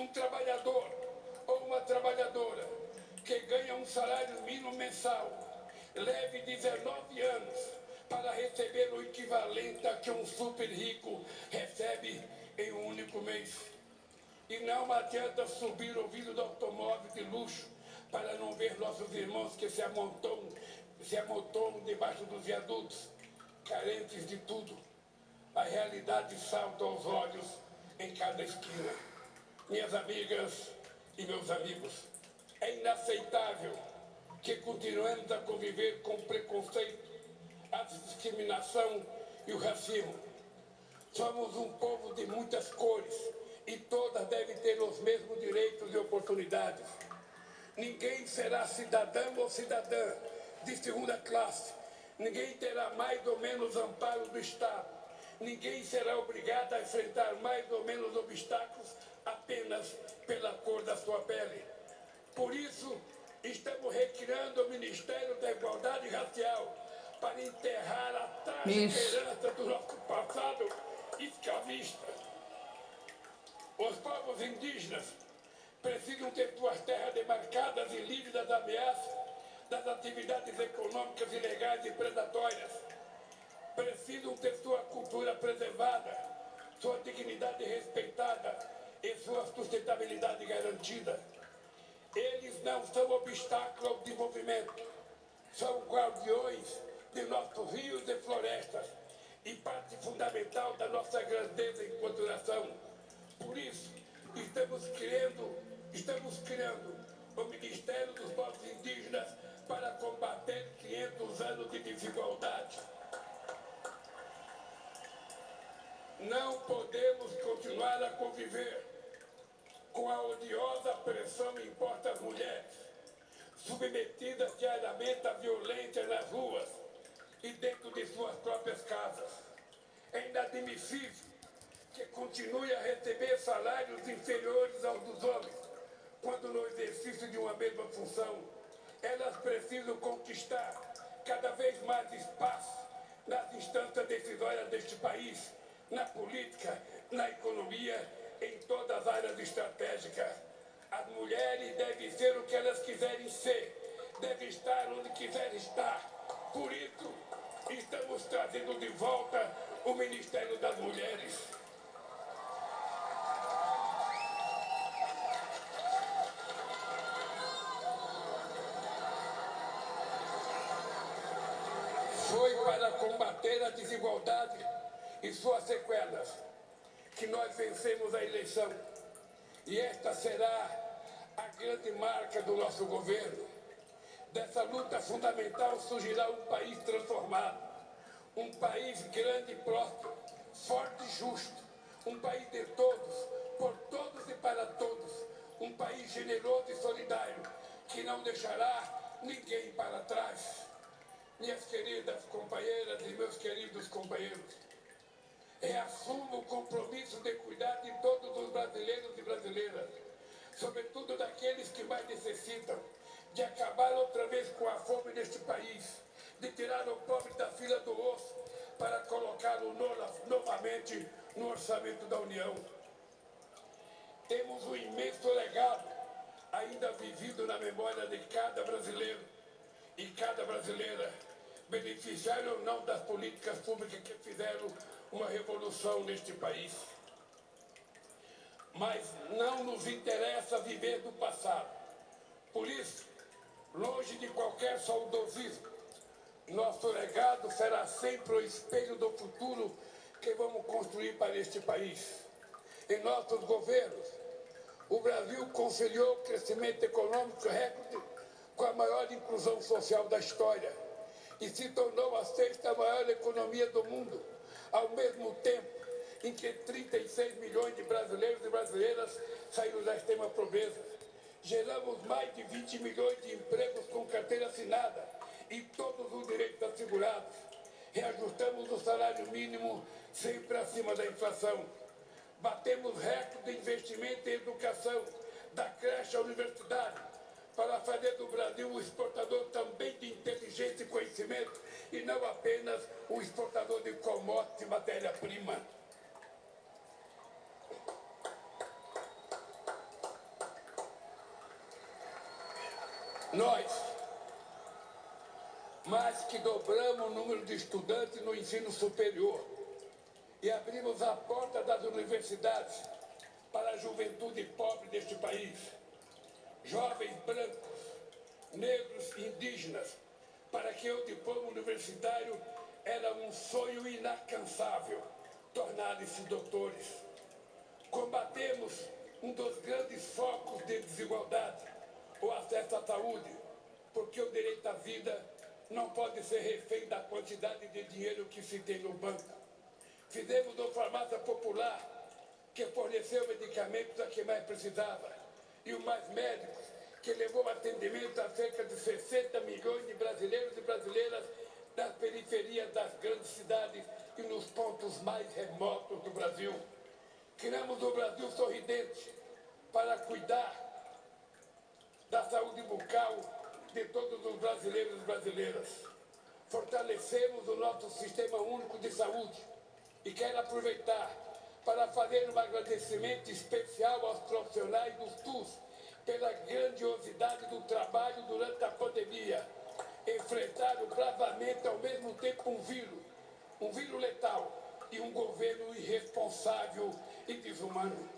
Um trabalhador ou uma trabalhadora que ganha um salário mínimo mensal leve 19 anos para receber o equivalente a que um super rico recebe em um único mês. E não adianta subir o vidro do automóvel de luxo para não ver nossos irmãos que se amontoam debaixo dos viadutos, carentes de tudo. A realidade salta aos olhos em cada esquina. Minhas amigas e meus amigos, é inaceitável que continuemos a conviver com o preconceito, a discriminação e o racismo. Somos um povo de muitas cores e todas devem ter os mesmos direitos e oportunidades. Ninguém será cidadão ou cidadã de segunda classe. Ninguém terá mais ou menos amparo do Estado. Ninguém será obrigado a enfrentar mais ou menos obstáculos apenas pela cor da sua pele. Por isso, estamos recriando o Ministério da Igualdade Racial para enterrar a trágica herança do nosso passado escravista. Os povos indígenas precisam ter suas terras demarcadas e livres das ameaças das atividades econômicas ilegais e predatórias. Precisam ter sua cultura preservada, sua dignidade respeitada e sua sustentabilidade garantida. Eles não são obstáculo ao desenvolvimento, são guardiões de nossos rios e florestas e parte fundamental da nossa grandeza enquanto nação. Por isso, estamos criando o Ministério dos Povos Indígenas para combater 500 anos de desigualdade. Não podemos continuar a conviver com a odiosa pressão imposta às mulheres, submetidas diariamente à violência nas ruas e dentro de suas próprias casas. É inadmissível que continue a receber salários inferiores aos dos homens, quando no exercício de uma mesma função, elas precisam conquistar cada vez mais espaço nas instâncias decisórias deste país, na política, na economia, em todas as áreas estratégicas. As mulheres devem ser o que elas quiserem ser, devem estar onde quiserem estar. Por isso, estamos trazendo de volta o Ministério das Mulheres. Foi para combater a desigualdade e suas sequelas que nós vencemos a eleição. E esta será a grande marca do nosso governo. Dessa luta fundamental surgirá um país transformado, um país grande e próspero, forte e justo, um país de todos, por todos e para todos, um país generoso e solidário, que não deixará ninguém para trás. Minhas queridas companheiras e meus queridos companheiros, reassumo o compromisso de cuidar de todos os brasileiros e brasileiras, sobretudo daqueles que mais necessitam, de acabar outra vez com a fome neste país, de tirar o pobre da fila do osso para colocá-lo novamente no orçamento da União. Temos um imenso legado ainda vivido na memória de cada brasileiro e cada brasileira, beneficiário ou não das políticas públicas que fizeram uma revolução neste país. Mas não nos interessa viver do passado. Por isso, longe de qualquer saudosismo, nosso legado será sempre o espelho do futuro que vamos construir para este país. Em nossos governos, o Brasil conciliou crescimento econômico recorde com a maior inclusão social da história e se tornou a sexta maior economia do mundo, ao mesmo tempo em que 36 milhões de brasileiros e brasileiras saíram da extrema pobreza. Geramos mais de 20 milhões de empregos com carteira assinada e todos os direitos assegurados. Reajustamos o salário mínimo sempre acima da inflação. Batemos recorde de investimento em educação, da creche à universidade, para fazer do Brasil um exportador também de inteligência e conhecimento, e não apenas um exportador de commodities e matéria-prima. Nós, mais que dobramos o número de estudantes no ensino superior e abrimos a porta das universidades para a juventude pobre deste país, jovens brancos, negros e indígenas, para que o diploma universitário era um sonho inalcançável, tornarem-se doutores. Combatemos um dos grandes focos de desigualdade, o acesso à saúde, porque o direito à vida não pode ser refém da quantidade de dinheiro que se tem no banco. Fizemos uma farmácia popular que forneceu medicamentos a quem mais precisava, e o Mais Médicos, que levou atendimento a cerca de 60 milhões de brasileiros e brasileiras das periferias das grandes cidades e nos pontos mais remotos do Brasil. Criamos o Brasil Sorridente para cuidar da saúde bucal de todos os brasileiros e brasileiras. Fortalecemos o nosso Sistema Único de Saúde e quero aproveitar para fazer um agradecimento especial aos profissionais do SUS pela grandiosidade do trabalho durante a pandemia. Enfrentaram bravamente ao mesmo tempo um vírus letal e um governo irresponsável e desumano.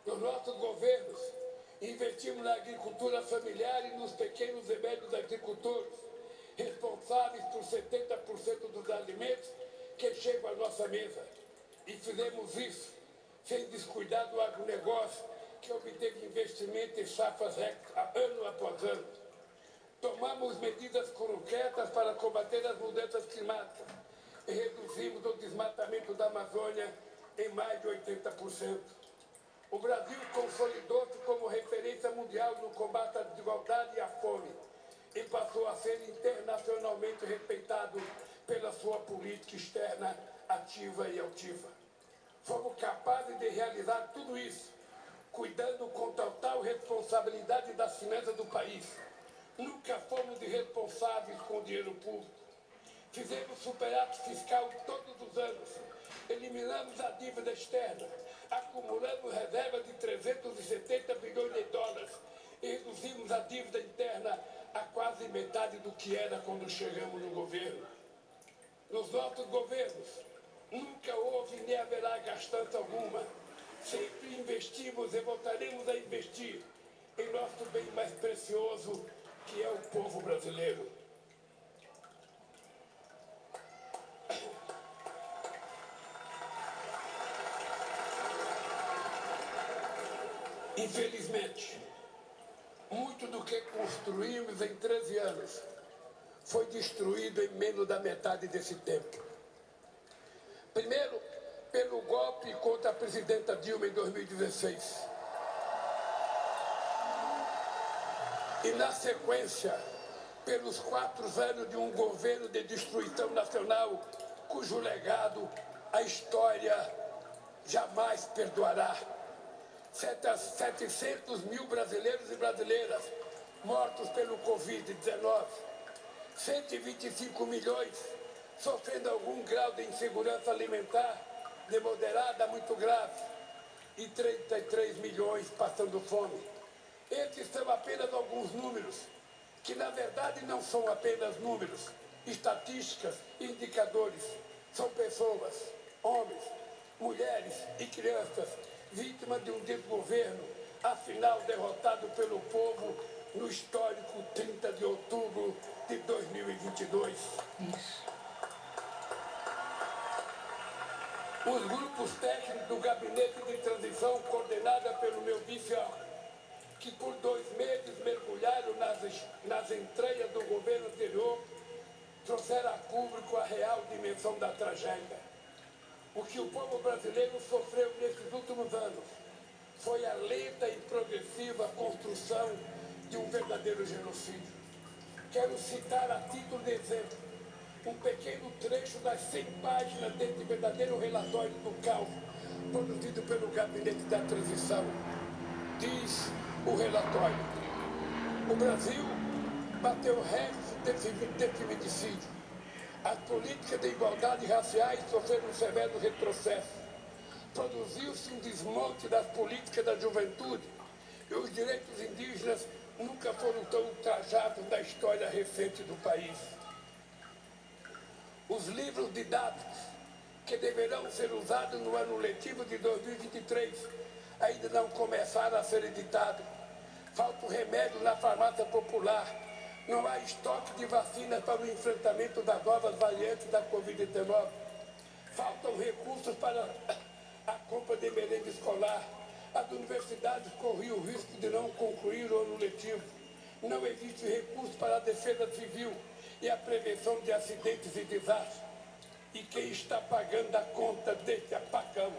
Nos nossos governos, investimos na agricultura familiar e nos pequenos e médios agricultores, responsáveis por 70% dos alimentos que chegam à nossa mesa. E fizemos isso sem descuidar do agronegócio, que obteve investimento em safras ano após ano. Tomamos medidas concretas para combater as mudanças climáticas e reduzimos o desmatamento da Amazônia em mais de 80%. O Brasil consolidou-se como referência mundial no combate à desigualdade e à fome e passou a ser internacionalmente respeitado pela sua política externa ativa e altiva. Fomos capazes de realizar tudo isso, cuidando com total responsabilidade das finanças do país. Nunca fomos irresponsáveis com o dinheiro público. Fizemos superávit fiscal todos os anos. Eliminamos a dívida externa. Acumulamos reservas de 370 bilhões de dólares e reduzimos a dívida interna a quase metade do que era quando chegamos no governo. Nos nossos governos, nunca houve nem haverá gastança alguma. Sempre investimos e voltaremos a investir em nosso bem mais precioso, que é o povo brasileiro. Infelizmente, muito do que construímos em 13 anos foi destruído em menos da metade desse tempo. Primeiro, pelo golpe contra a presidenta Dilma em 2016. E, na sequência, pelos 4 anos de um governo de destruição nacional, cujo legado a história jamais perdoará. 700 mil brasileiros e brasileiras mortos pelo Covid-19, 125 milhões sofrendo algum grau de insegurança alimentar, de moderada a muito grave, e 33 milhões passando fome. Esses são apenas alguns números, que na verdade não são apenas números, estatísticas, indicadores. São pessoas, homens, mulheres e crianças, vítimas de um desgoverno, afinal derrotado pelo povo no histórico 30 de outubro de 2022. Isso. Os grupos técnicos do Gabinete de Transição, coordenada pelo meu vice, que por 2 meses mergulharam nas entranhas do governo anterior, trouxeram a público a real dimensão da tragédia. O que o povo brasileiro sofreu nesses últimos anos foi a lenta e progressiva construção de um verdadeiro genocídio. Quero citar a título de exemplo um pequeno trecho das 100 páginas desse verdadeiro relatório do caos produzido pelo Gabinete da Transição. Diz o relatório: o Brasil bateu recorde de feminicídio. As políticas de igualdade raciais sofreram um severo retrocesso. Produziu-se um desmonte das políticas da juventude e os direitos indígenas nunca foram tão ultrajados na história recente do país. Os livros didáticos que deverão ser usados no ano letivo de 2023 ainda não começaram a ser editados. Falta o remédio na farmácia popular. Não há estoque de vacinas para o enfrentamento das novas variantes da Covid-19. Faltam recursos para a compra de merenda escolar. As universidades corriam o risco de não concluir o ano letivo. Não existe recurso para a defesa civil e a prevenção de acidentes e desastres. E quem está pagando a conta desse apagão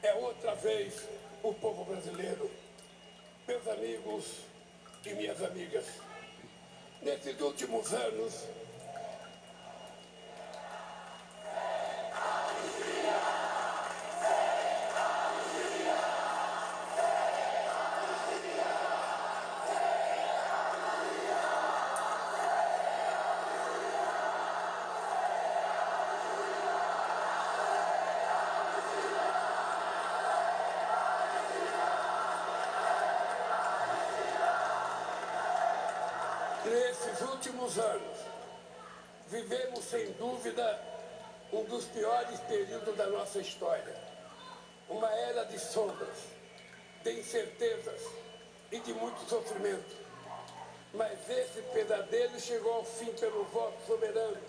é outra vez o povo brasileiro. Meus amigos e minhas amigas, nesses últimos anos, vivemos sem dúvida um dos piores períodos da nossa história. Uma era de sombras, de incertezas e de muito sofrimento. Mas esse pesadelo chegou ao fim pelo voto soberano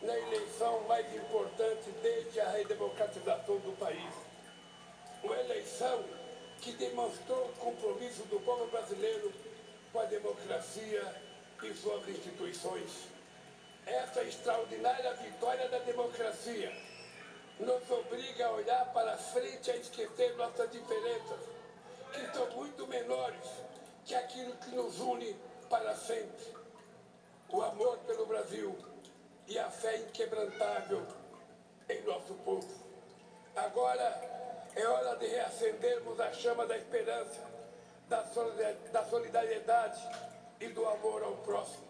na eleição mais importante desde a redemocratização do país. Uma eleição que demonstrou o compromisso do povo brasileiro com a democracia e suas instituições. Essa extraordinária vitória da democracia nos obriga a olhar para frente, a esquecer nossas diferenças, que são muito menores que aquilo que nos une para sempre. O amor pelo Brasil e a fé inquebrantável em nosso povo. Agora é hora de reacendermos a chama da esperança, da solidariedade e do amor ao próximo.